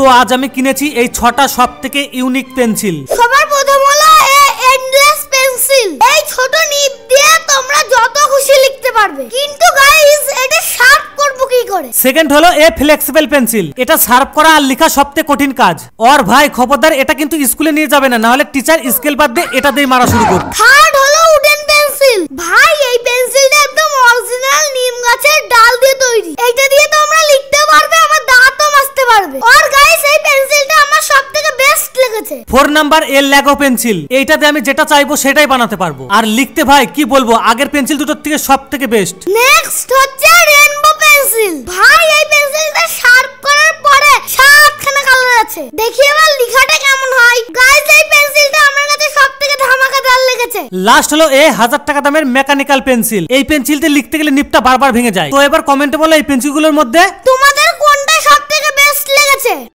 তো আজ আমি কিনেছি এই 6টা সবথেকে ইউনিক পেন্সিল। সবার প্রথম হলো এন্ডলেস পেন্সিল। এই ছোট নিব দিয়ে তোমরা যত খুশি লিখতে পারবে, কিন্তু গাইস এটা শার্প করব কি করে? সেকেন্ড হলো ফ্লেক্সিবল পেন্সিল। এটা শার্প করা আর লেখা সবথেকে কঠিন কাজ। আর ভাই খবরদার, এটা কিন্তু স্কুলে নিয়ে যাবে না, না হলে টিচার স্কেল বাদ দিয়ে এটা দিয়ে মারা শুরু করবে। থার্ড হলো উডেন পেন্সিল। ভাই এই পেন্সিলটা একদম অরিজিনাল নিম গাছের ডাল দিয়ে তৈরি। এটা দিয়ে তোমরা লিখতে পারবে, আমার দাঁতও মাজতে পারবে। আর গাইস এই পেন্সিলটা আমার সবথেকে বেস্ট লেগেছে। 4 নাম্বার লেগো পেন্সিল। এইটাতে আমি যেটা চাইবো সেটাই বানাতে পারবো। আর লিখতে ভাই কি বলবো, আগের পেন্সিল দুটোর থেকে সবথেকে বেস্ট। নেক্সট হচ্ছে রেইনবো পেন্সিল। ভাই এই পেন্সিলটা শার্প করার পরে 7খানা কালার আছে। দেখি এবার লেখাটা কেমন হয়। গাইস এই পেন্সিলটা আমার কাছে সবথেকে ধামাকাদার লেগেছে। লাস্ট হলো 1000 টাকা দামের মেকানিক্যাল পেন্সিল। এই পেন্সিলতে লিখতে গেলে নিবটা বারবার ভেঙে যায়। তো এবার কমেন্টে বলো এই পেন্সিলগুলোর মধ্যে তোমাদের কোনটা সবথেকে বেস্ট লেগেছে।